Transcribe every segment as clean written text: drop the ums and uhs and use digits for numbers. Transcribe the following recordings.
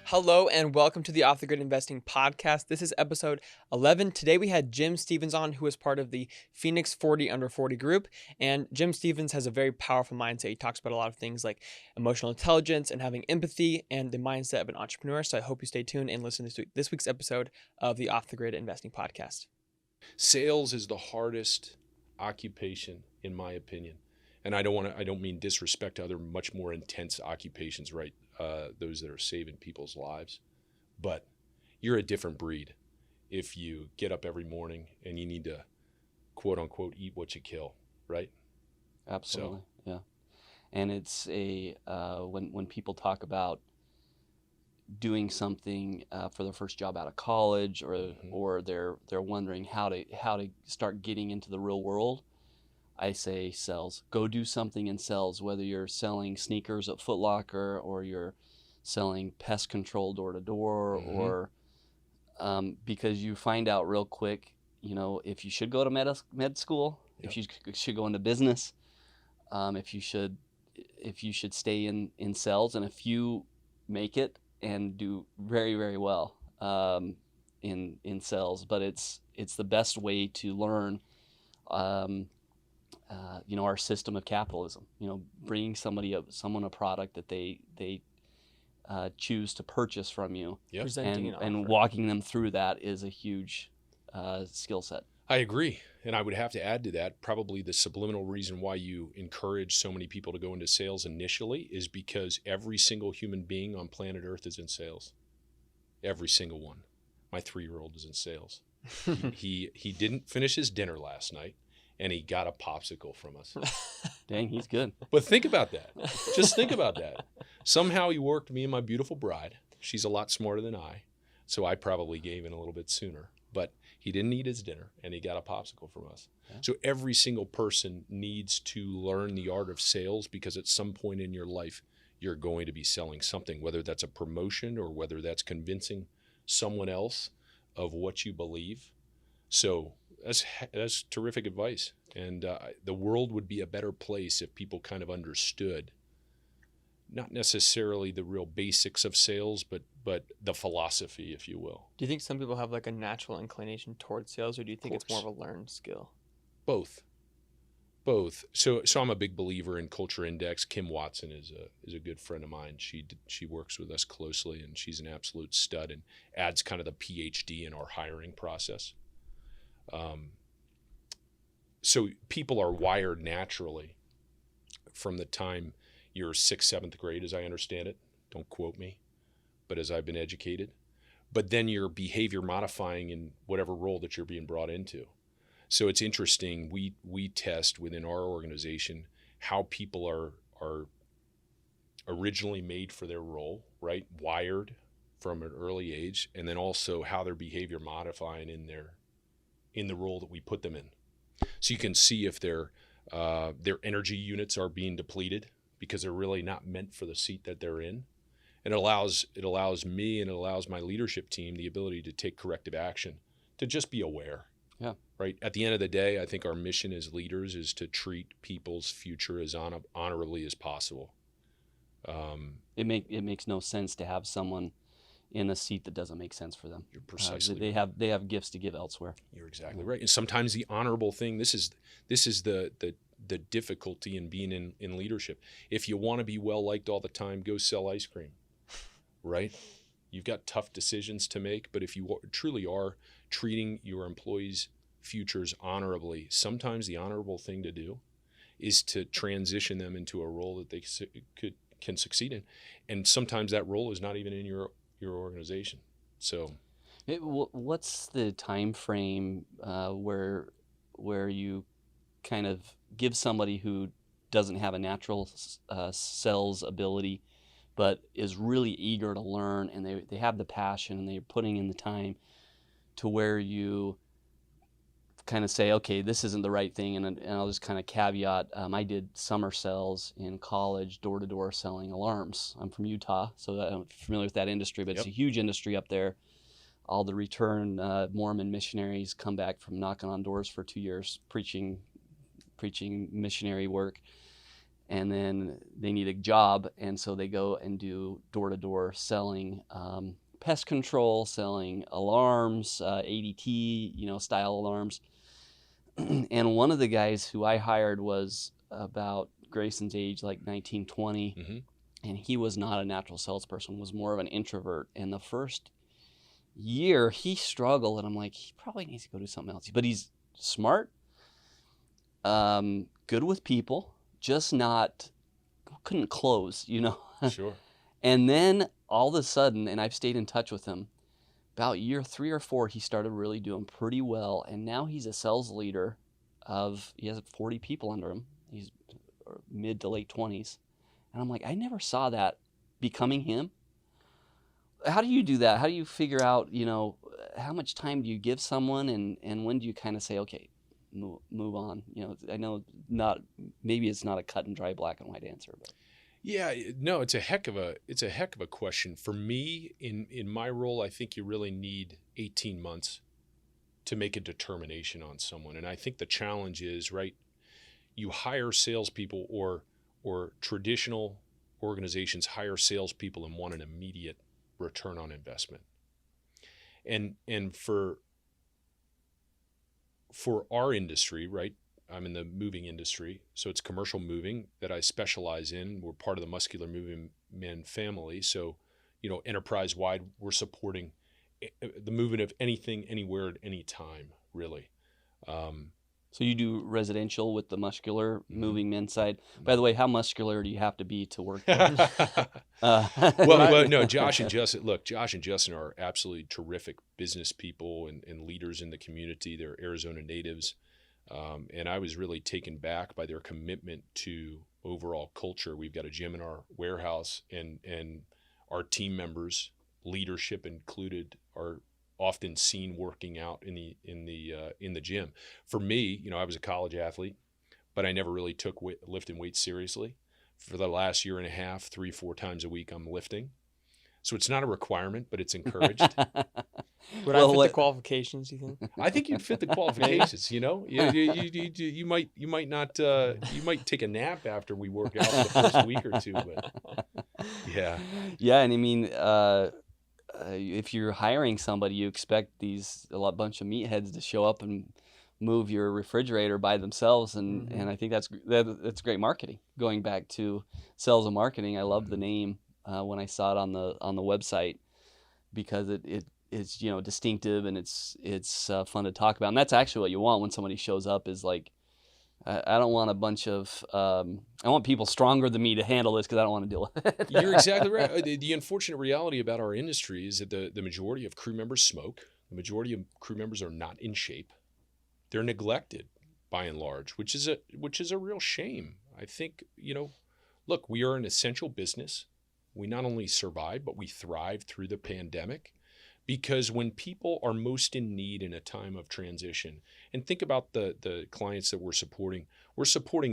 Hello and welcome to the Off the Grid Investing Podcast. This is episode 11. Today we had Jim Stevens on, who is part of the Phoenix 40 Under 40 group. And Jim Stevens has a very powerful mindset. He talks about a lot of things like emotional intelligence and having empathy and the mindset of an entrepreneur. So I hope you stay tuned and listen to this week's episode of the Off the Grid Investing Podcast. Sales is the hardest occupation, in my opinion. And I don't mean disrespect to other much more intense occupations, right? Those that are saving people's lives. But you're a different breed if you get up every morning and you need to, quote unquote, eat what you kill, right? Absolutely, yeah. And it's when people talk about doing something for their first job out of college, or they're wondering how to start getting into the real world, I say sales. Go do something in sales, whether you're selling sneakers at Foot Locker or you're selling pest control door to door, or because you find out real quick, if you should go to med school, if you should go into business, if you should stay in sales, and if you make it and do very, very well in sales, but it's the best way to learn. Our system of capitalism, bringing someone a product that they choose to purchase from you, and walking them through that is a huge skill set. I agree. And I would have to add to that, probably the subliminal reason why you encourage so many people to go into sales initially is because every single human being on planet Earth is in sales. Every single one. My 3-year-old is in sales. He didn't finish his dinner last night, and he got a popsicle from us. Dang, he's good. But think about that. Just think about that. Somehow he worked me and my beautiful bride. She's a lot smarter than I, so I probably gave in a little bit sooner. But he didn't eat his dinner, and he got a popsicle from us. Yeah. So every single person needs to learn the art of sales, because at some point in your life, you're going to be selling something, whether that's a promotion or whether that's convincing someone else of what you believe. So that's terrific advice. And the world would be a better place if people kind of understood, not necessarily the real basics of sales, but the philosophy, if you will. Do you think some people have like a natural inclination towards sales, or do you think it's more of a learned skill? Both. So I'm a big believer in Culture Index. Kim Watson is a good friend of mine. She works with us closely, and she's an absolute stud and adds kind of the PhD in our hiring process. So people are wired naturally from the time you're 6th, 7th grade, as I understand it. Don't quote me, but as I've been educated. But then you're behavior modifying in whatever role that you're being brought into. So it's interesting. We test within our organization how people are originally made for their role, right? Wired from an early age, and then also how they're behavior modifying in the role that we put them in. So you can see if their energy units are being depleted because they're really not meant for the seat that they're in. And it allows me and it allows my leadership team the ability to take corrective action, to just be aware. Yeah. Right. At the end of the day, I think our mission as leaders is to treat people's future as honorably as possible. It makes no sense to have someone in a seat that doesn't make sense for them. You're precisely they have gifts to give elsewhere. You're exactly right. And sometimes the honorable thing, this is the difficulty in being in leadership. If you want to be well liked all the time, go sell ice cream. Right? You've got tough decisions to make, but if you truly are treating your employees' futures honorably, sometimes the honorable thing to do is to transition them into a role that they can succeed in. And sometimes that role is not even in your organization. So what's the time frame where you kind of give somebody who doesn't have a natural sales ability but is really eager to learn, and they have the passion and they're putting in the time, to where you kind of say, okay, this isn't the right thing, and I'll just kind of caveat, I did summer sales in college, door-to-door selling alarms. I'm from Utah, so I'm familiar with that industry, but It's a huge industry up there. All the return Mormon missionaries come back from knocking on doors for 2 years, preaching missionary work. and then they need a job, and so they go and do door-to-door selling, pest control, selling alarms, ADT, style alarms. And one of the guys who I hired was about Grayson's age, like 19, 20, Mm-hmm. and he was not a natural salesperson, was more of an introvert. And the first year he struggled, and I'm like, he probably needs to go do something else. But he's smart, good with people, just couldn't close, Sure. And then all of a sudden, and I've stayed in touch with him, about year 3 or 4, he started really doing pretty well. And now he's a sales leader he has 40 people under him. He's mid to late 20s. And I'm like, I never saw that becoming him. How do you do that? How do you figure out, how much time do you give someone, and when do you kind of say, okay, move on? I know maybe it's not a cut and dry black and white answer, but. Yeah, no, it's a heck of a question. For me, in my role, I think you really need 18 months to make a determination on someone. And I think the challenge is, right, you hire salespeople, or traditional organizations hire salespeople and want an immediate return on investment. And for our industry, right, I'm in the moving industry, so it's commercial moving that I specialize in. We're part of the Muscular Moving Men family. So, enterprise-wide, we're supporting the movement of anything, anywhere, at any time, really. So you do residential with the Muscular Moving Men side. By the way, how muscular do you have to be to work there? Well, no, Josh and Justin are absolutely terrific business people and leaders in the community. They're Arizona natives. And I was really taken back by their commitment to overall culture. We've got a gym in our warehouse, and our team members, leadership included, are often seen working out in the gym. For me, I was a college athlete, but I never really took lifting weights seriously. For the last year and a half, 3-4 times a week, I'm lifting. So it's not a requirement, but it's encouraged. Would I fit the qualifications, you think? I think you'd fit the qualifications. You might not. You might take a nap after we work out for the first week or two, but yeah. Yeah, and I mean, if you're hiring somebody, you expect bunch of meatheads to show up and move your refrigerator by themselves, and I think that's great marketing. Going back to sales and marketing, I love the name when I saw it on the website, because it's distinctive, and it's fun to talk about, and that's actually what you want when somebody shows up. Is like, I don't want a bunch of I want people stronger than me to handle this, because I don't want to deal with it. You're exactly right. The unfortunate reality about our industry is that the majority of crew members smoke. The majority of crew members are not in shape. They're neglected by and large, which is a real shame. I think, look, we are an essential business. We not only survived, but we thrived through the pandemic, because when people are most in need in a time of transition, and think about the clients that we're supporting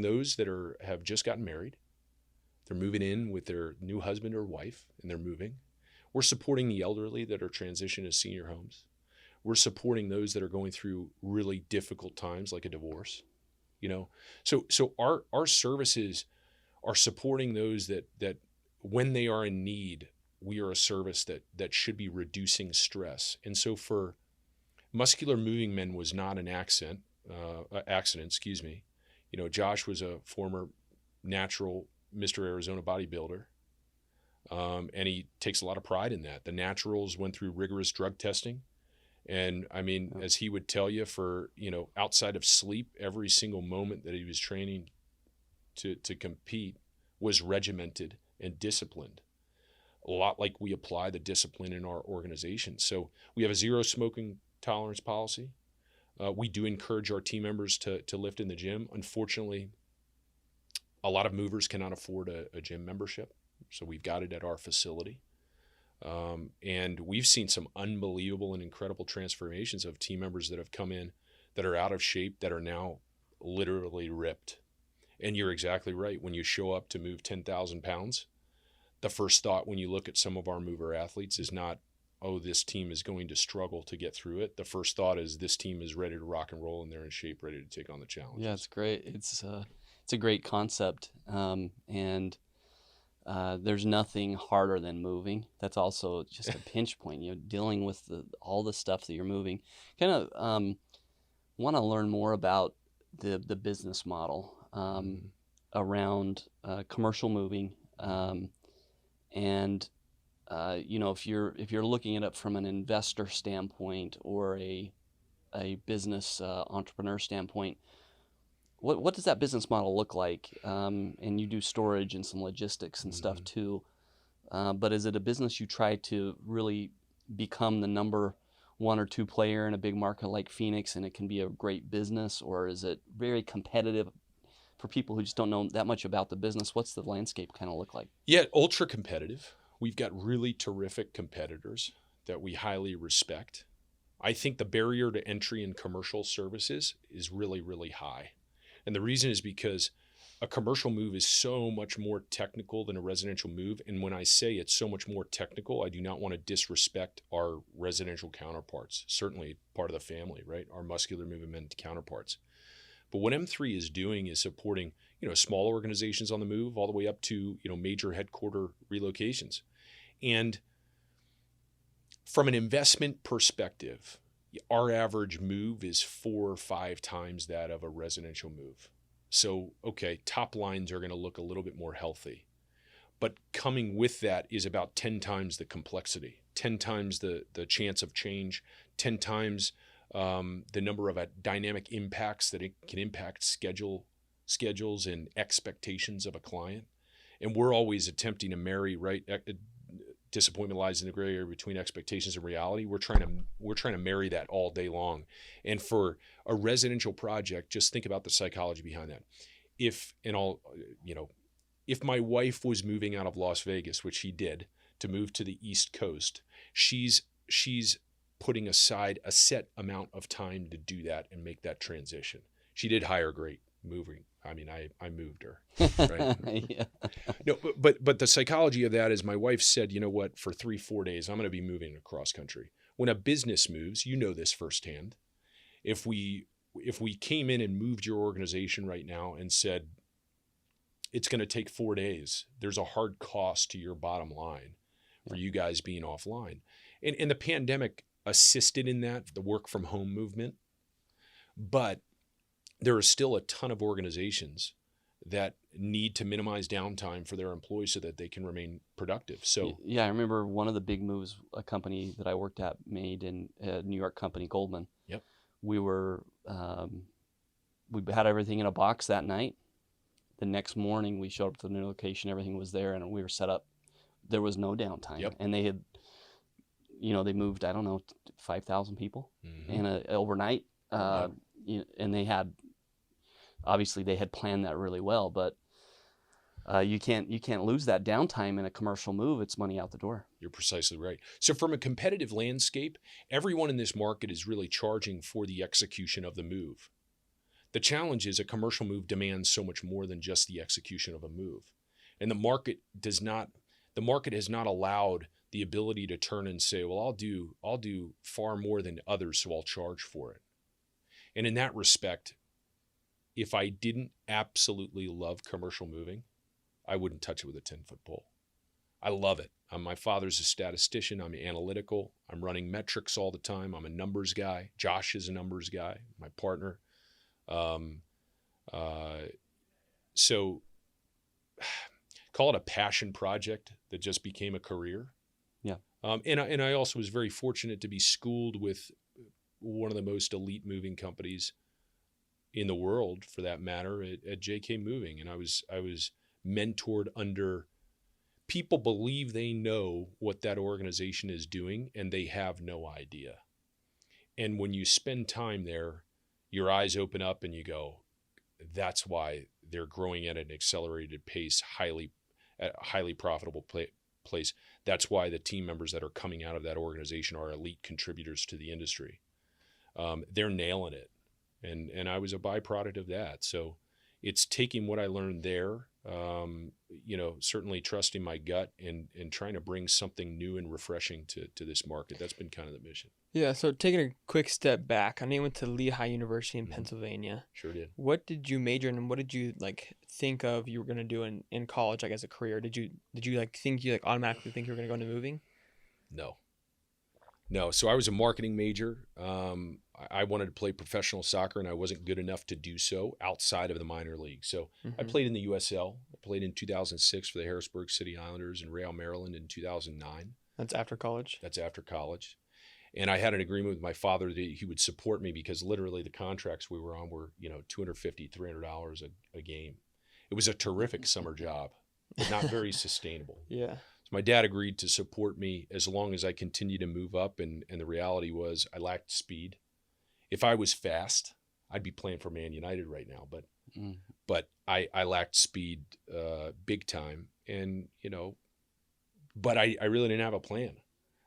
those that have just gotten married. They're moving in with their new husband or wife, and they're moving. We're supporting the elderly that are transitioning to senior homes. We're supporting those that are going through really difficult times, like a divorce. So our services are supporting those that when they are in need, we are a service that should be reducing stress. And so for Muscular Moving Men was not an accident. Josh was a former natural Mr. Arizona bodybuilder, and he takes a lot of pride in that. The Naturals went through rigorous drug testing. And I mean, as he would tell you, for, outside of sleep, every single moment that he was training to compete was regimented and disciplined. A lot like we apply the discipline in our organization. So we have a zero smoking tolerance policy. We do encourage our team members to lift in the gym. Unfortunately, a lot of movers cannot afford a gym membership. So we've got it at our facility. And we've seen some unbelievable and incredible transformations of team members that have come in that are out of shape, that are now literally ripped. And you're exactly right. When you show up to move 10,000 pounds, the first thought when you look at some of our mover athletes is not, oh, this team is going to struggle to get through it. The first thought is, this team is ready to rock and roll, and they're in shape, ready to take on the challenge. Yeah, it's great. It's it's a great concept, and there's nothing harder than moving. That's also just a pinch point. Dealing with all the stuff that you're moving. Kind of want to learn more about the business model around commercial moving, and if you're looking at it from an investor standpoint or a business entrepreneur standpoint, what does that business model look like? And you do storage and some logistics and stuff too. But is it a business you try to really become the number one or two player in a big market like Phoenix and it can be a great business, or is it very competitive for people who just don't know that much about the business? What's the landscape kind of look like? Yeah, ultra competitive. We've got really terrific competitors that we highly respect. I think the barrier to entry in commercial services is really, really high. And the reason is because a commercial move is so much more technical than a residential move. And when I say it's so much more technical, I do not want to disrespect our residential counterparts, certainly part of the family, right? Our muscular movement counterparts. But what M3 is doing is supporting, small organizations on the move all the way up to, major headquarter relocations. And from an investment perspective, our average move is 4 or 5 times that of a residential move. So, okay, top lines are going to look a little bit more healthy. But coming with that is about 10 times the complexity, 10 times the chance of change, 10 times the number of dynamic impacts that it can impact schedules and expectations of a client. And we're always attempting to marry, right? Disappointment lies in the gray area between expectations and reality. We're trying to marry that all day long. And for a residential project, just think about the psychology behind that. If my wife was moving out of Las Vegas, which she did, to move to the East Coast, she's putting aside a set amount of time to do that and make that transition. She did hire great moving. I mean, I moved her, right? Yeah. No, but the psychology of that is my wife said, you know what, for 3-4 days, I'm going to be moving across country. When a business moves, this firsthand. If we came in and moved your organization right now and said, it's going to take 4 days, there's a hard cost to your bottom line for you guys being offline. And the pandemic assisted in that, the work from home movement. But there are still a ton of organizations that need to minimize downtime for their employees so that they can remain productive. So yeah, I remember one of the big moves a company that I worked at made in a New York company, Goldman. Yep. We had everything in a box that night. The next morning we showed up to the new location, everything was there and we were set up. There was no downtime. Yep. And they had, they moved, 5,000 people in overnight. And they had, obviously they had planned that really well, but you can't lose that downtime in a commercial move. It's money out the door. You're precisely right. So from a competitive landscape, everyone in this market is really charging for the execution of the move. The challenge is a commercial move demands so much more than just the execution of a move. And the market has not allowed the ability to turn and say, well, I'll do far more than others, so I'll charge for it. And in that respect, if I didn't absolutely love commercial moving, I wouldn't touch it with a 10-foot pole. I love it. My father's a statistician. I'm analytical. I'm running metrics all the time. I'm a numbers guy. Josh is a numbers guy, my partner. So call it a passion project that just became a career. Yeah. And I also was very fortunate to be schooled with one of the most elite moving companies in the world, for that matter, at JK Moving. And I was mentored under people believe they know what that organization is doing, and they have no idea. And when you spend time there, your eyes open up and you go, that's why they're growing at an accelerated pace, at a highly profitable place. That's why the team members that are coming out of that organization are elite contributors to the industry. They're nailing it. And I was a byproduct of that. So it's taking what I learned there Certainly trusting my gut and trying to bring something new and refreshing to this market. That's been kind of the mission. Yeah, so taking a quick step back, I know you went to Lehigh University in Mhm. Pennsylvania. Sure did. What did you major in, and what did you like think of you were gonna do in college, like as a career? Did you like think you like automatically think you were gonna go into moving? No. So I was a marketing major. I wanted to play professional soccer, and I wasn't good enough to do so outside of the minor league. So I Mhm. played in the USL. I played in 2006 for the Harrisburg City Islanders and Real Maryland in 2009. That's after college. That's after college. And I had an agreement with my father that he would support me because literally the contracts we were on were, $250, $300 a game. It was a terrific summer job, but not very sustainable. Yeah. So my dad agreed to support me as long as I continued to move up. And the reality was I lacked speed. If I was fast, I'd be playing for Man United right now. But I lacked speed big time. And, but I really didn't have a plan.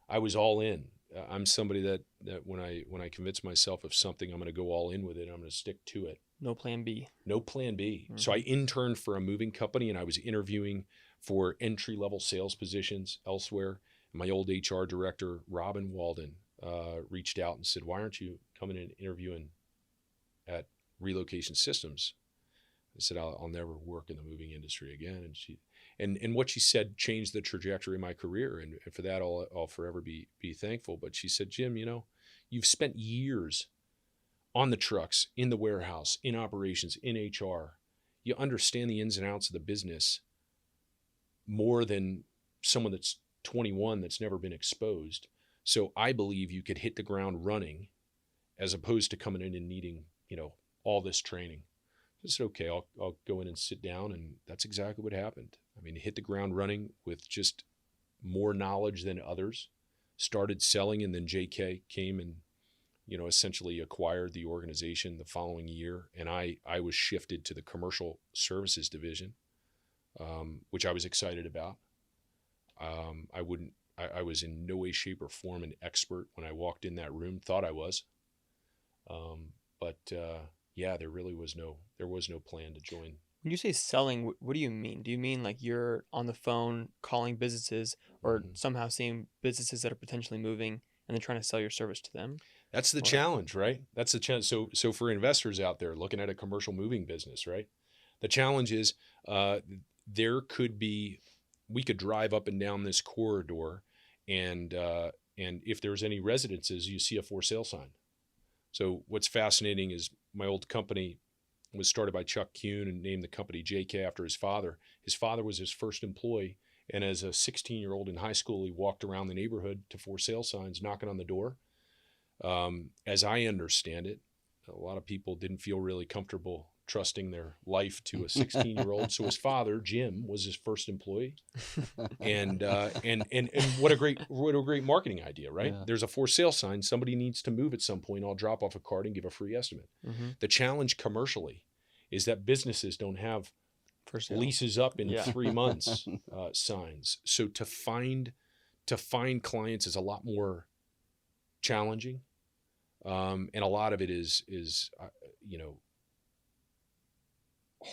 I was all in. I'm somebody that when I convince myself of something, I'm going to go all in with it. I'm going to stick to it. No plan B. No plan B. Mhm. So I interned for a moving company, and I was interviewing for entry-level sales positions elsewhere. My old HR director, Robin Walden, reached out and said, "Why aren't you coming in and interviewing at Relocation Systems?" I said, "I'll never work in the moving industry again." And what she said changed the trajectory of my career, and for that I'll forever be thankful. But she said, "Jim, you've spent years on the trucks, in the warehouse, in operations, in HR. You understand the ins and outs of the business more than someone that's 21 that's never been exposed. So I believe you could hit the ground running as opposed to coming in and needing, all this training." I said, "Okay, I'll go in and sit down." And that's exactly what happened. I mean, hit the ground running with just more knowledge than others, started selling, and then JK came and, essentially acquired the organization the following year. And I was shifted to the commercial services division, which I was excited about. I was in no way, shape, or form an expert when I walked in that room, thought I was. Yeah, there was no plan to join. When you say selling, what do you mean? Do you mean like you're on the phone calling businesses or Mhm. somehow seeing businesses that are potentially moving and then trying to sell your service to them? That's the Or challenge, right? That's the challenge. So for investors out there looking at a commercial moving business, right? The challenge is we could drive up and down this corridor, and if there's any residences, you see a for sale sign. So what's fascinating is my old company was started by Chuck Kuhn and named the company JK after his father. His father was his first employee. And as a 16-year-old in high school, he walked around the neighborhood to for sale signs, knocking on the door. As I understand it, a lot of people didn't feel really comfortable trusting their life to a 16-year-old. So his father, Jim, was his first employee. And what a great marketing idea, right? Yeah. There's a for sale sign. Somebody needs to move at some point. I'll drop off a card and give a free estimate. Mm-hmm. The challenge commercially is that businesses don't have For sale. leases up in Yeah. 3 months signs. So to find clients is a lot more challenging, and a lot of it is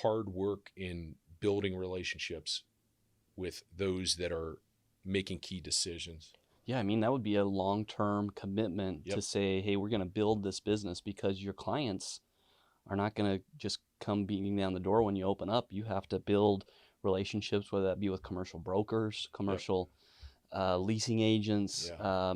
hard work in building relationships with those that are making key decisions. Yeah, I mean, that would be a long-term commitment to Yep. say, hey, we're going to build this business, because your clients are not going to just come beating down the door when you open up. You have to build relationships, whether that be with commercial brokers, commercial leasing agents, Yeah.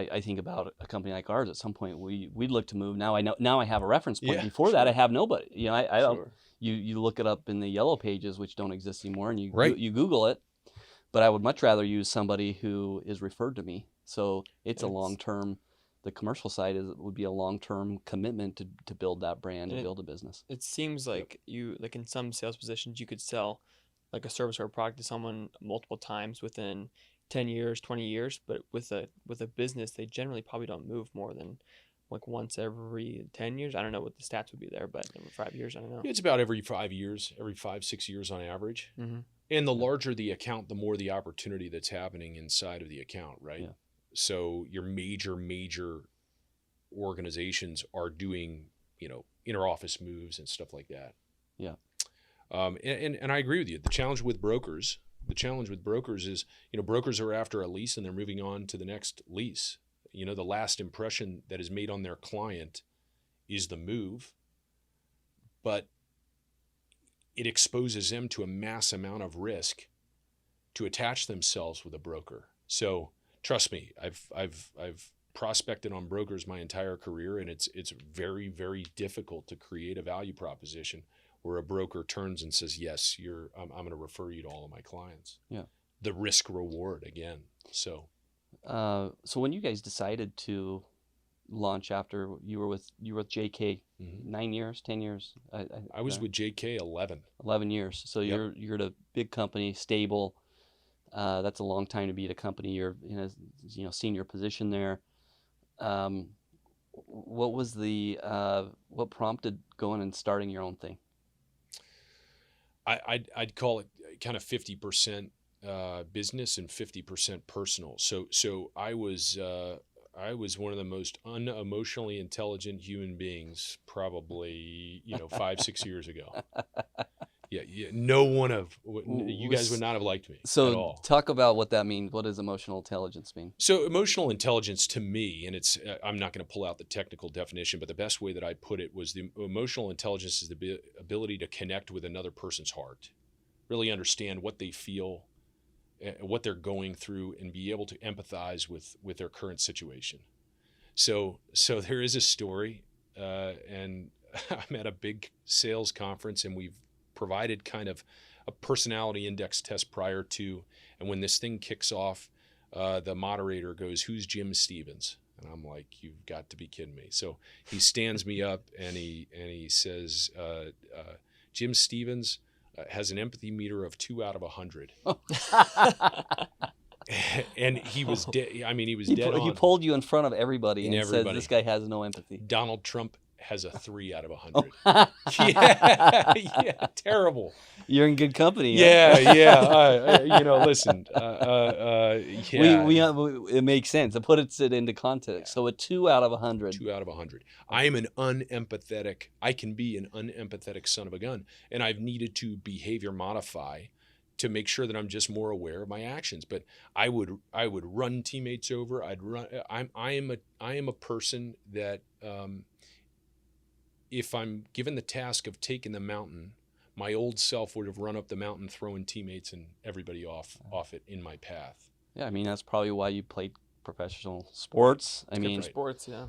I think about a company like ours. At some point, we'd look to move. Now I have a reference point. Yeah, Before that, I sure. have nobody. I don't. Sure. You look it up in the yellow pages, which don't exist anymore, and Right. you Google it. But I would much rather use somebody who is referred to me. So it's a It's- long-term. The commercial side would be a long-term commitment to build that brand, And to it- build a business. It seems like you like in some sales positions you could sell like a service or a product to someone multiple times within 10 years, 20 years, but with a business they generally probably don't move more than like once every 10 years. I don't know what the stats would be there, but every 5 years, I don't know. It's about every 5 years, every 5-6 years on average. Mm-hmm. And the larger the account, the more the opportunity that's happening inside of the account, right? Yeah. So your major organizations are doing, inter-office moves and stuff like that. Yeah. And I agree with you. The challenge with brokers is, brokers are after a lease and they're moving on to the next lease. The last impression that is made on their client is the move, but it exposes them to a mass amount of risk to attach themselves with a broker. So trust me, I've prospected on brokers my entire career, and it's very, very difficult to create a value proposition where a broker turns and says, yes, I'm going to refer you to all of my clients. Yeah. The risk reward again. So when you guys decided to launch after you were with JK, 9 years, 10 years? I was with JK 11. 11 years. So Yep. you're at a big company, stable. That's a long time to be at a company. You're in a senior position there. What was what prompted going and starting your own thing? I'd call it kind of 50% business and 50% personal. So I was one of the most unemotionally intelligent human beings, probably 5-6 years ago. Yeah, no one of you guys would not have liked me at all. So talk about what that means. What does emotional intelligence mean? So emotional intelligence to me, and it's I'm not going to pull out the technical definition, but the best way that I put it was the emotional intelligence is the ability to connect with another person's heart, really understand what they feel, what they're going through, and be able to empathize with their current situation. So there is a story, and I'm at a big sales conference, and we've provided kind of a personality index test prior to, and when this thing kicks off, the moderator goes, "Who's Jim Stevens?" And I'm like, "You've got to be kidding me." So he stands me up and he says, "Jim Stevens has an empathy meter of 2 out of 100." And he was dead. I mean, he was dead on. He pulled you in front of everybody and said, "This guy has no empathy." Donald Trump has a 3 out of 100. Yeah, terrible. You're in good company. Yeah. Listen. Yeah. It makes sense. It puts it into context. So a 2 out of 100. 2 out of 100. I am I can be an unempathetic son of a gun, and I've needed to behavior modify to make sure that I'm just more aware of my actions. But I would run teammates over. I am a person that if I'm given the task of taking the mountain, my old self would have run up the mountain, throwing teammates and everybody off it in my path. Yeah, I mean that's probably why you played professional sports. I mean, sports, yeah,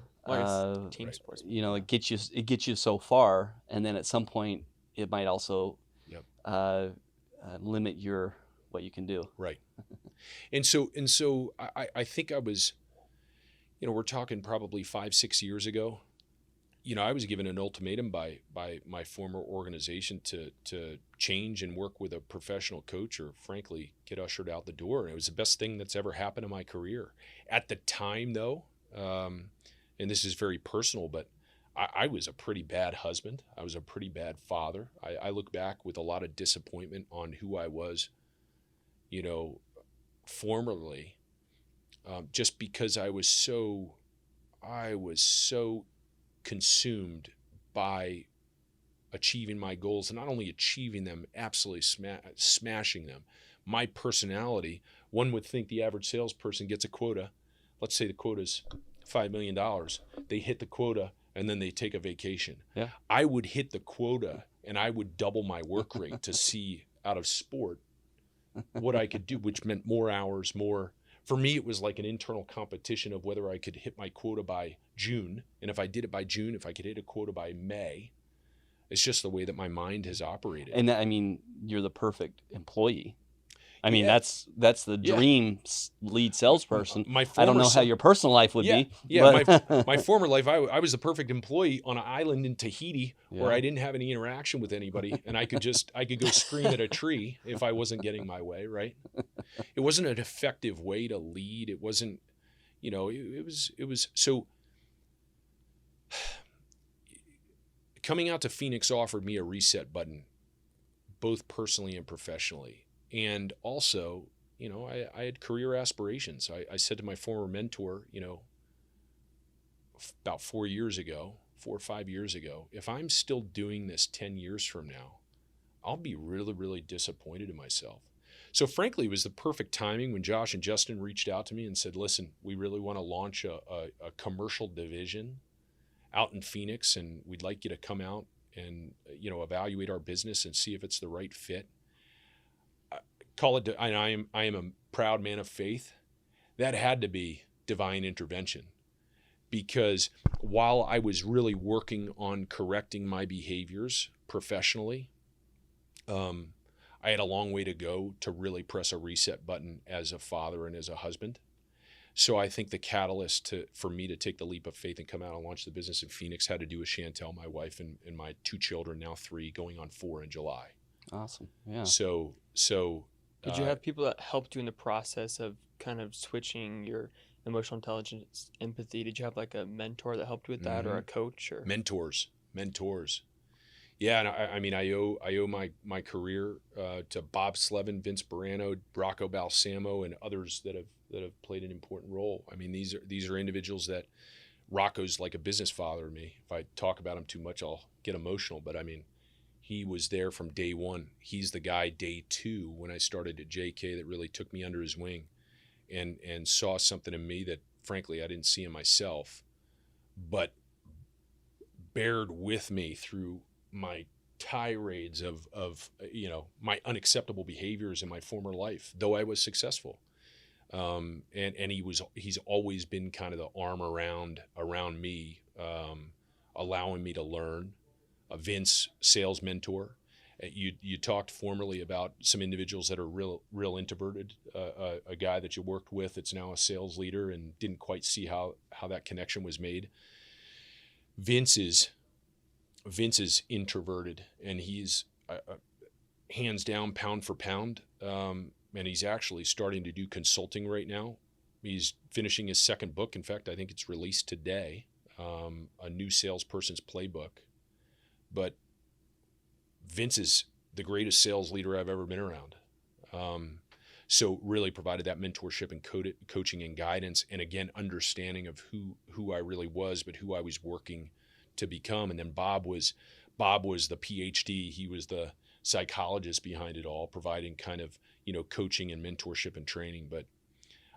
team sports. It gets you so far, and then at some point it might also limit what you can do. Right. And so I think I was, we're talking probably 5-6 years ago. I was given an ultimatum by my former organization to change and work with a professional coach, or frankly get ushered out the door. And it was the best thing that's ever happened in my career. At the time, though, and this is very personal, but I was a pretty bad husband. I was a pretty bad father. I look back with a lot of disappointment on who I was, formerly, just because I was so consumed by achieving my goals, and not only achieving them, absolutely smashing them. My personality, one would think the average salesperson gets a quota. Let's say the quota's $5 million. They hit the quota and then they take a vacation. Yeah. I would hit the quota and I would double my work rate to see out of sport what I could do, which meant more hours, more. For me, it was like an internal competition of whether I could hit my quota by June. And if I did it by June, if I could hit a quota by May. It's just the way that my mind has operated. And I mean, you're the perfect employee. I mean, that's the dream lead salesperson. I don't know how your personal life would be. Yeah, my former life, I was the perfect employee on an island in Tahiti where I didn't have any interaction with anybody, and I could go scream at a tree if I wasn't getting my way, right? It wasn't an effective way to lead. It wasn't, it was so. Coming out to Phoenix offered me a reset button, both personally and professionally. And also, I had career aspirations. I said to my former mentor, about 4 or 5 years ago, if I'm still doing this 10 years from now, I'll be really, really disappointed in myself. So frankly, it was the perfect timing when Josh and Justin reached out to me and said, listen, we really want to launch a commercial division out in Phoenix, and we'd like you to come out and, evaluate our business and see if it's the right fit. I am a proud man of faith. That had to be divine intervention, because while I was really working on correcting my behaviors professionally, I had a long way to go to really press a reset button as a father and as a husband. So I think the catalyst for me to take the leap of faith and come out and launch the business in Phoenix had to do with Chantel, my wife, and my 2 children, now 3, going on 4 in July. Awesome. Yeah. So Did you have people that helped you in the process of kind of switching your emotional intelligence, empathy? Did you have like a mentor that helped you with that, or a coach? Or mentors? Yeah, and I owe my career to Bob Slevin, Vince Barano, Rocco Balsamo, and others that have played an important role. I mean, these are individuals that Rocco's like a business father to me. If I talk about him too much, I'll get emotional. But I mean, he was there from day one. He's the guy day 2 when I started at JK that really took me under his wing, and saw something in me that frankly I didn't see in myself, but bared with me through my tirades of my unacceptable behaviors in my former life, though I was successful. And he's always been kind of the arm around me, allowing me to learn. A Vince, sales mentor. You talked formerly about some individuals that are real introverted. A guy that you worked with that's now a sales leader and didn't quite see how that connection was made. Vince is introverted, and he's hands down, pound for pound. And he's actually starting to do consulting right now. He's finishing his 2nd book. In fact, I think it's released today, a new salesperson's playbook. But Vince is the greatest sales leader I've ever been around. So really provided that mentorship and coaching and guidance, and again, understanding of who I really was, but who I was working to become. And then Bob was the PhD. He was the psychologist behind it all, providing kind of, coaching and mentorship and training. But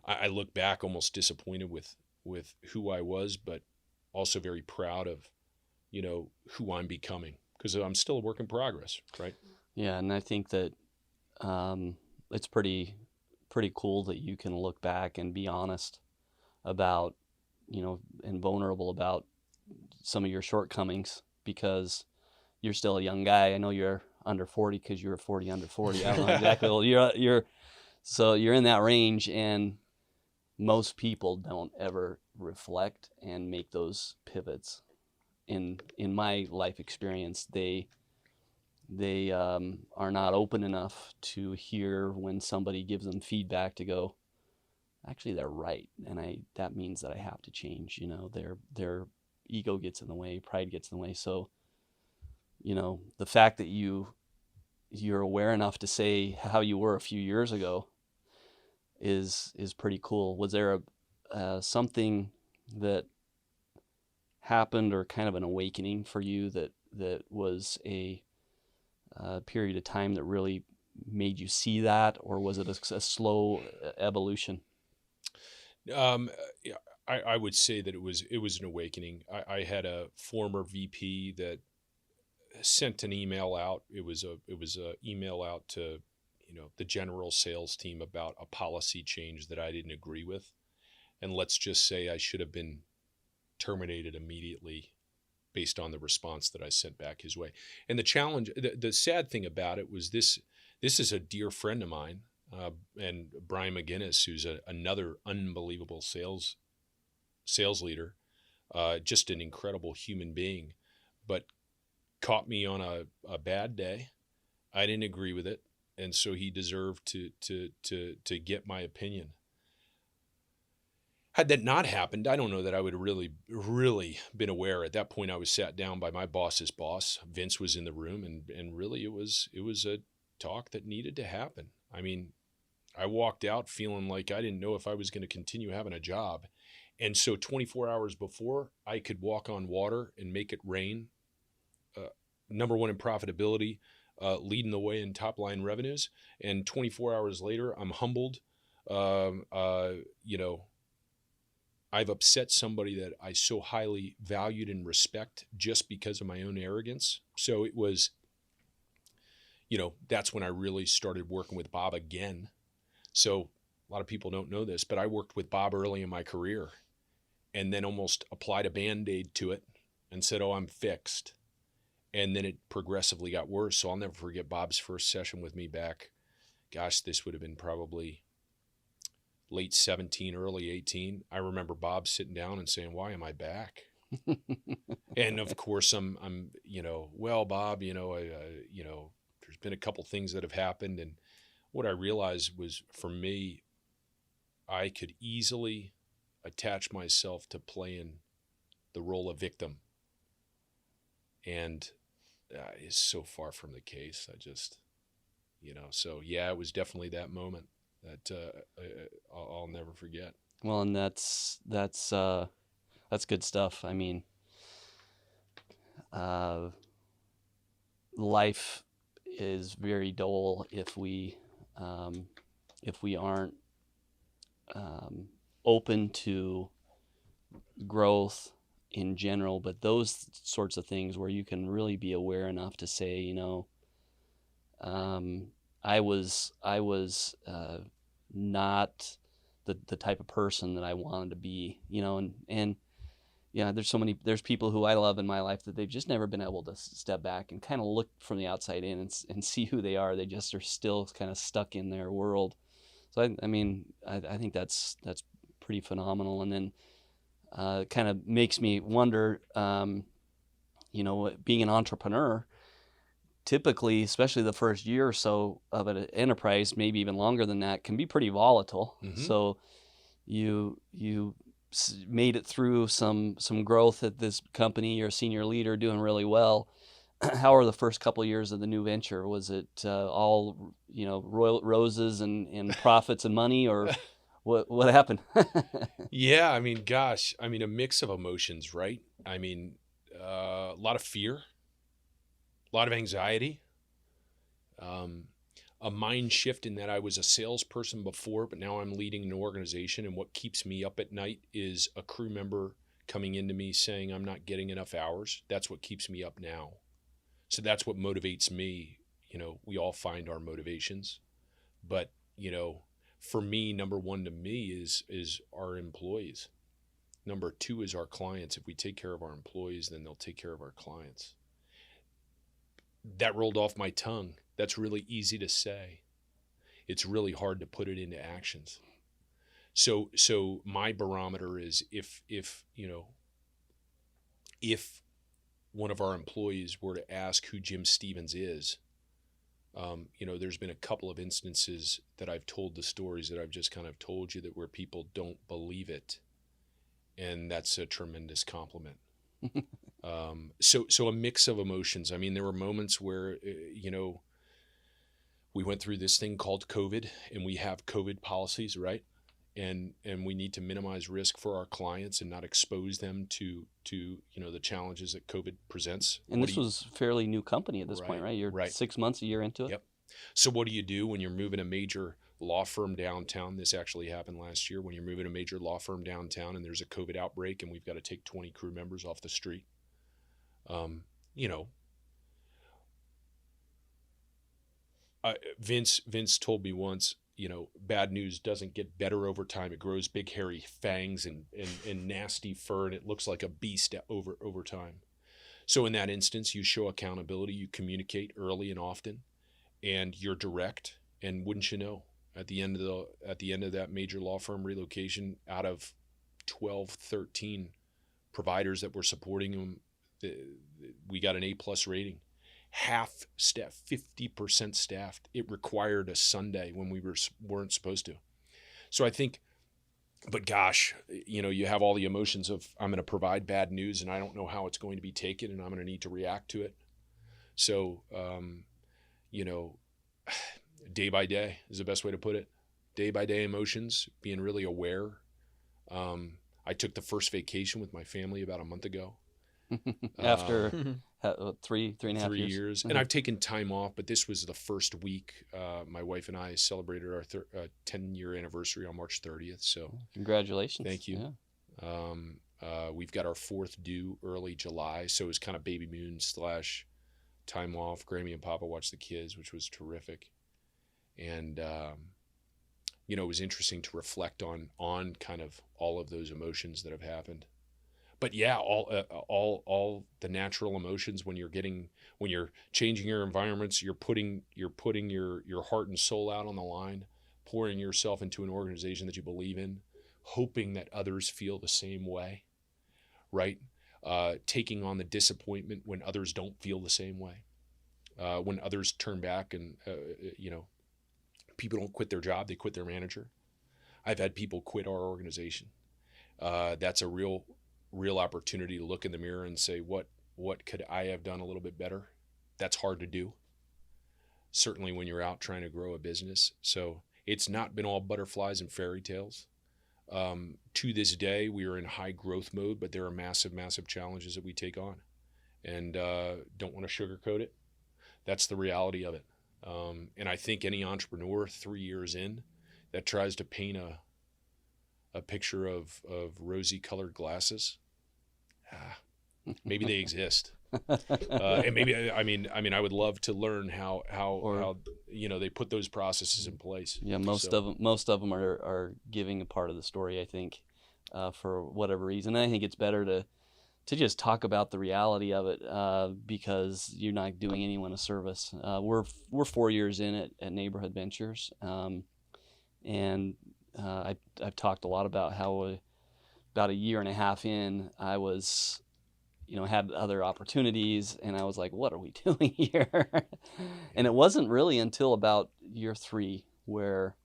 I look back almost disappointed with who I was, but also very proud of, who I'm becoming, because I'm still a work in progress, right? Yeah, and I think that it's pretty cool that you can look back and be honest about, and vulnerable about some of your shortcomings, because you're still a young guy. I know you're under 40 because you're 40 under 40. I don't know exactly. Well, you're in that range, and most people don't ever reflect and make those pivots. In my life experience, they are not open enough to hear when somebody gives them feedback to go, actually they're right, and that means that I have to change. Their ego gets in the way, pride gets in the way. So, the fact that you're aware enough to say how you were a few years ago is pretty cool. Was there something that happened, or kind of an awakening for you that was a period of time that really made you see that, or was it a slow evolution? I would say that it was an awakening. I had a former VP that sent an email out. It was a email out to the general sales team about a policy change that I didn't agree with, and let's just say I should have been terminated immediately based on the response that I sent back his way. And the challenge, the sad thing about it was this is a dear friend of mine, and Brian McGinnis, who's another unbelievable sales leader, just an incredible human being, but caught me on a bad day. I didn't agree with it, and so he deserved to get my opinion. Had that not happened, I don't know that I would have really been aware. At that point, I was sat down by my boss's boss. Vince was in the room, and really it was a talk that needed to happen. I mean, I walked out feeling like I didn't know if I was going to continue having a job. And so 24 hours before I could walk on water and make it rain, number one in profitability, leading the way in top line revenues. And 24 hours later, I'm humbled. You know, I've upset somebody that I so highly valued and respect just because of my own arrogance. So it was, you know, that's when I really started working with Bob again. So a lot of people don't know this, but I worked with Bob early in my career and then almost applied a Band-Aid to it and said, oh, I'm fixed. And then it progressively got worse. So I'll never forget Bob's first session with me back. Gosh, this would have been probably late 17, early 18. I remember Bob sitting down and saying, why am I back? And of course I'm, you know, well, Bob, you know, you know, there's been a couple things that have happened. And what I realized was, for me, I could easily attach myself to playing the role of victim. And it's so far from the case. I just, you know, so yeah, it was definitely that moment that I'll never forget. Well, and that's good stuff. I mean, life is very dull if we aren't open to growth in general, but those sorts of things where you can really be aware enough to say, you know, I was not the type of person that I wanted to be, you know, and yeah, there's people who I love in my life that they've just never been able to step back and kind of look from the outside in and see who they are. They just are still kind of stuck in their world. So I mean, I think that's pretty phenomenal. And then it kind of makes me wonder, you know, being an entrepreneur, typically, especially the first year or so of an enterprise, maybe even longer than that, can be pretty volatile. Mm-hmm. So you made it through some growth at this company. You're a senior leader doing really well. How are the first couple of years of the new venture? Was it all, you know, royal roses and profits and money, or what happened? Yeah, I mean, gosh, I mean, a mix of emotions, right? I mean, a lot of fear, a lot of anxiety, a mind shift in that I was a salesperson before, but now I'm leading an organization. And what keeps me up at night is a crew member coming into me saying I'm not getting enough hours. That's what keeps me up now. So that's what motivates me. You know, we all find our motivations, but, you know, for me, number one to me is our employees. Number two is our clients. If we take care of our employees, then they'll take care of our clients. That rolled off my tongue. That's really easy to say. It's really hard to put it into actions. So my barometer is if you know, if one of our employees were to ask who Jim Stevens is, you know, there's been a couple of instances that I've told the stories that I've just kind of told you that where people don't believe it. And that's a tremendous compliment. So a mix of emotions. I mean, there were moments where, you know, we went through this thing called COVID, and we have COVID policies, right? And we need to minimize risk for our clients and not expose them to you know, the challenges that COVID presents. And this was a fairly new company at this point, right? You're right. 6 months, a year into it. Yep. So what do you do when you're moving a major law firm downtown? This actually happened last year. When you're moving a major law firm downtown and there's a COVID outbreak and we've got to take 20 crew members off the street, you know, Vince told me once, you know, bad news doesn't get better over time. It grows big, hairy fangs and nasty fur, and it looks like a beast over time. So in that instance, you show accountability, you communicate early and often, and you're direct. And wouldn't you know, at the end of that major law firm relocation, out of 12, 13 providers that were supporting them, we got an A+ rating. Half staff, 50% staffed. It required a Sunday when we weren't supposed to. So I think, but gosh, you know, you have all the emotions of I'm going to provide bad news and I don't know how it's going to be taken and I'm going to need to react to it. So, you know, day by day is the best way to put it. Day by day emotions, being really aware. I took the first vacation with my family about a month ago. After three and a half 3 years. years. And I've taken time off, but this was the first week. My wife and I celebrated our 10-year anniversary on March 30th. So congratulations. Thank you. Yeah. We've got our 4th due early July. So it was kind of baby moon / time off. Grammy and Papa watched the kids, which was terrific. And, it was interesting to reflect on kind of all of those emotions that have happened. But yeah, all the natural emotions when you're changing your environments, you're putting your heart and soul out on the line, pouring yourself into an organization that you believe in, hoping that others feel the same way, right? Taking on the disappointment when others don't feel the same way, when others turn back and people don't quit their job, they quit their manager. I've had people quit our organization. That's a real opportunity to look in the mirror and say, what could I have done a little bit better? That's hard to do, certainly when you're out trying to grow a business. So it's not been all butterflies and fairy tales. To this day, we are in high growth mode, but there are massive, massive challenges that we take on, and don't want to sugarcoat it. That's the reality of it. And I think any entrepreneur 3 years in that tries to paint a picture of rosy colored glasses, maybe they exist. And maybe, I mean, I would love to learn how they put those processes in place. Yeah, most of them are giving a part of the story, I think, for whatever reason. And I think it's better to just talk about the reality of it, because you're not doing anyone a service. We're 4 years in at Neighborhood Ventures, and I've talked a lot about how about a year and a half in, I was, had other opportunities, and I was like, what are we doing here? And it wasn't really until about year 3 where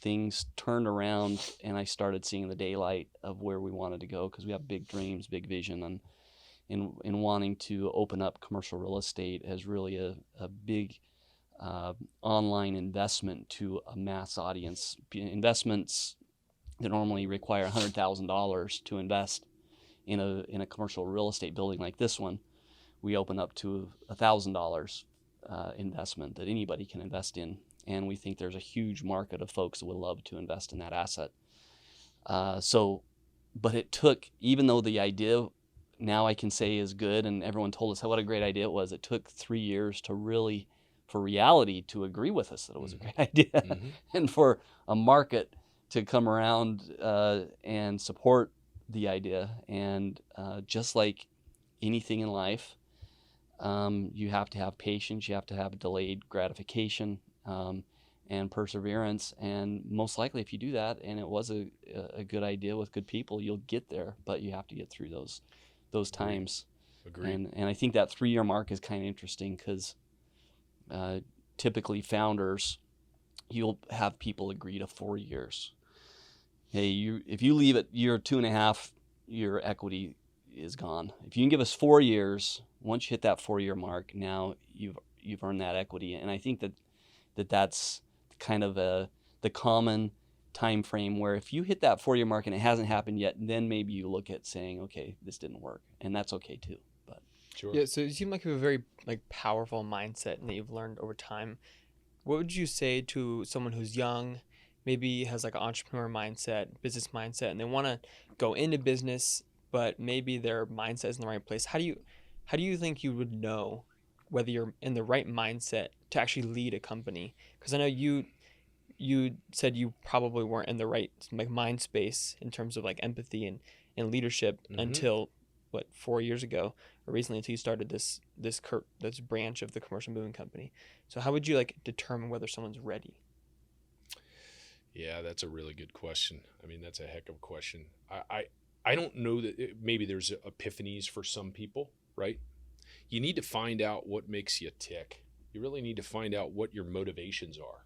things turned around and I started seeing the daylight of where we wanted to go, because we have big dreams, big vision, and in wanting to open up commercial real estate as really a big online investment to a mass audience. Investments that normally require $100,000 to invest in a commercial real estate building like this one, we open up to $1,000 investment that anybody can invest in. And we think there's a huge market of folks that would love to invest in that asset. But it took, even though the idea now I can say is good, and everyone told us what a great idea it was, it took 3 years to really, for reality to agree with us that it was a great idea, and for a market to come around and support the idea. And just like anything in life, you have to have patience, you have to have delayed gratification, and perseverance. And most likely, if you do that, and it was a good idea with good people, you'll get there. But you have to get through those times. Agreed. And I think that 3-year mark is kind of interesting, because typically founders, you'll have people agree to 4 years. Hey, if you leave at year 2.5, your equity is gone. If you can give us 4 years, once you hit that 4-year mark, now you've earned that equity. And I think that's kind of the common time frame, where if you hit that 4-year mark and it hasn't happened yet, then maybe you look at saying, okay, this didn't work, and that's okay too. But Sure. Yeah, so you seem like you have a very powerful mindset and that you've learned over time. What would you say to someone who's young, maybe has an entrepreneur mindset, business mindset, and they want to go into business, but maybe their mindset is in the right place? How do you think you would know whether you're in the right mindset to actually lead a company? Because I know you said you probably weren't in the right mind space in terms of empathy and leadership until 4 years ago, or recently, until you started this branch of the Commercial Moving Company. So how would you determine whether someone's ready? Yeah, that's a really good question. I mean, that's a heck of a question. I don't know that maybe there's epiphanies for some people, right? You need to find out what makes you tick. You really need to find out what your motivations are.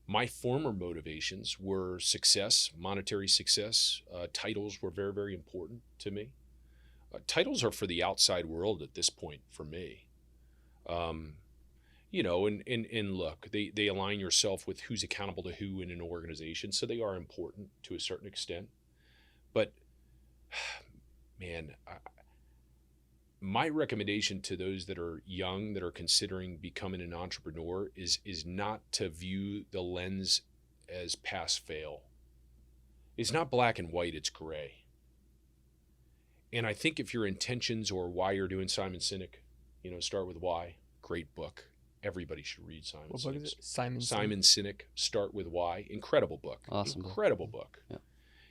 My former motivations were success, monetary success. Titles were very, very important to me. Titles are for the outside world at this point for me. And look, they align yourself with who's accountable to who in an organization, so they are important to a certain extent. But man, my recommendation to those that are young, that are considering becoming an entrepreneur, is not to view the lens as pass fail. It's not black and white, it's gray. And I think if your intentions or why you're doing Simon Sinek, Start with Why, great book. Everybody should read Simon Sinek. What book is it? Simon Sinek, Start with Why. Incredible book. Awesome. Incredible book.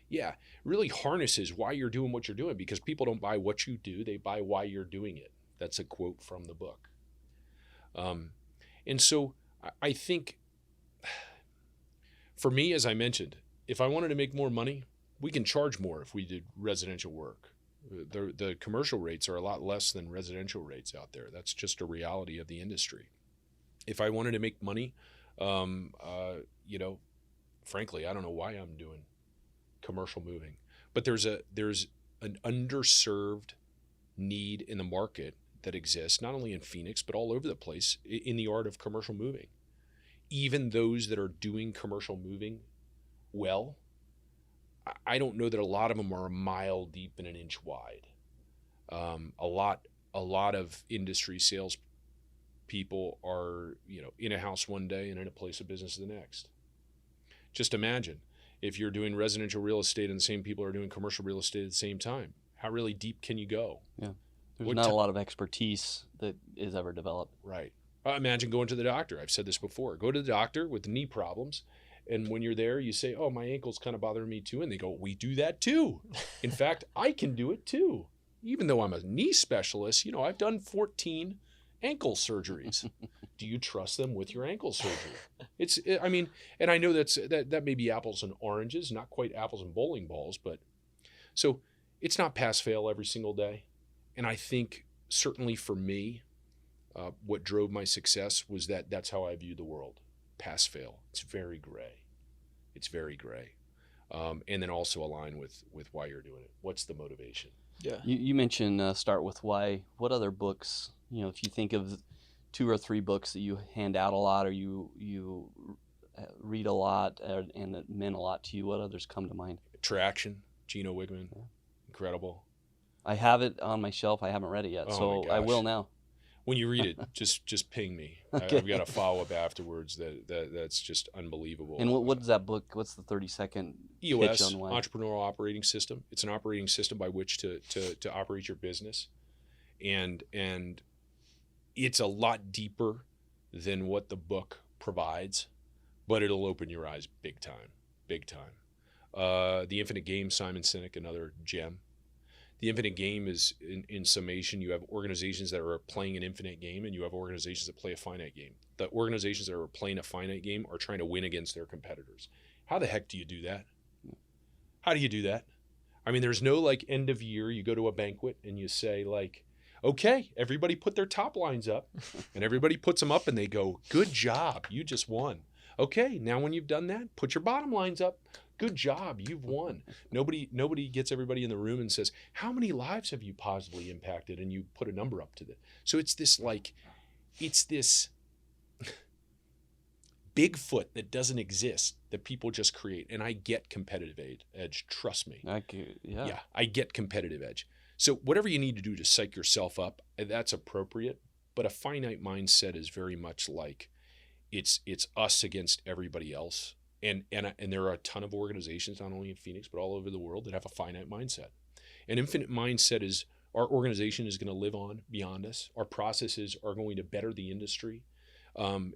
Yeah, really harnesses why you're doing what you're doing, because people don't buy what you do, they buy why you're doing it. That's a quote from the book. And so I think, for me, as I mentioned, if I wanted to make more money, we can charge more if we did residential work. The commercial rates are a lot less than residential rates out there. That's just a reality of the industry. If I wanted to make money, frankly, I don't know why I'm doing commercial moving, but there's an underserved need in the market that exists, not only in Phoenix, but all over the place, in the art of commercial moving. Even those that are doing commercial moving well, I don't know that a lot of them are a mile deep and an inch wide. A lot of industry sales people are, in a house one day and in a place of business the next. Just imagine if you're doing residential real estate and the same people are doing commercial real estate at the same time. How really deep can you go? Yeah. There's not a lot of expertise that is ever developed. Right. Imagine going to the doctor. I've said this before. Go to the doctor with knee problems. And when you're there, you say, oh, my ankle's kind of bothering me too. And they go, we do that too. In fact, I can do it too. Even though I'm a knee specialist, I've done 14 ankle surgeries. Do you trust them with your ankle surgery? And I know that may be apples and oranges, not quite apples and bowling balls, but so it's not pass fail every single day. And I think certainly for me, what drove my success was that's how I view the world. Pass fail. It's very gray. It's very gray. And then also align with why you're doing it. What's the motivation? Yeah. You mentioned Start with Why. What other books, if you think of 2 or 3 books that you hand out a lot or you read a lot and that meant a lot to you, what others come to mind? Traction, Gino Wickman. Yeah. Incredible. I have it on my shelf. I haven't read it yet, so I will now. When you read it, just ping me. Okay. I've got a follow-up afterwards that's just unbelievable. And what is that book? What's the 30-second EOS, pitch on why? Entrepreneurial Operating System. It's an operating system by which to operate your business. And it's a lot deeper than what the book provides, but it'll open your eyes big time. The Infinite Game, Simon Sinek, another gem. The infinite game is, in summation, you have organizations that are playing an infinite game and you have organizations that play a finite game. The organizations that are playing a finite game are trying to win against their competitors. How the heck do you do that? How do you do that? I mean, there's no end of year, you go to a banquet and you say okay, everybody put their top lines up, and everybody puts them up and they go, good job, you just won. Okay, now when you've done that, put your bottom lines up. Good job, you've won. Nobody gets everybody in the room and says, how many lives have you positively impacted? And you put a number up to that. So it's this Bigfoot that doesn't exist that people just create. And I get competitive edge, trust me. Yeah, I get competitive edge. So whatever you need to do to psych yourself up, that's appropriate. But a finite mindset is very much like it's us against everybody else. And there are a ton of organizations, not only in Phoenix, but all over the world, that have a finite mindset. An infinite mindset is our organization is going to live on beyond us. Our processes are going to better the industry.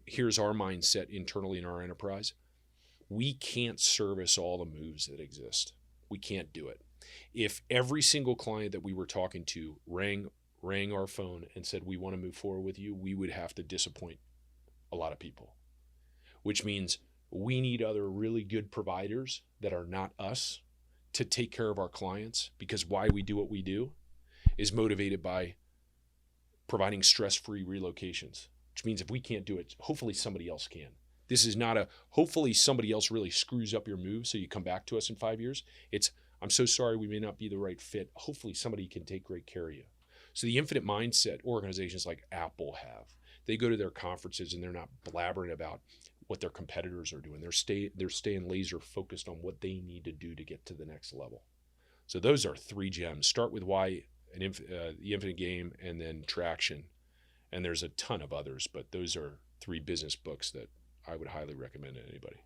Here's our mindset internally in our enterprise. We can't service all the moves that exist. We can't do it. If every single client that we were talking to rang our phone and said, we want to move forward with you, we would have to disappoint a lot of people, which means we need other really good providers that are not us to take care of our clients, because why we do what we do is motivated by providing stress-free relocations, which means if we can't do it, hopefully somebody else can. This is not hopefully somebody else really screws up your move so you come back to us in 5 years. It's, I'm so sorry, we may not be the right fit. Hopefully somebody can take great care of you. So the infinite mindset organizations like Apple have, they go to their conferences and they're not blabbering about what their competitors are doing. They're staying laser focused on what they need to do to get to the next level. So those are 3 gems. Start with Why, the Infinite Game, and then Traction. And there's a ton of others, but those are 3 business books that I would highly recommend to anybody.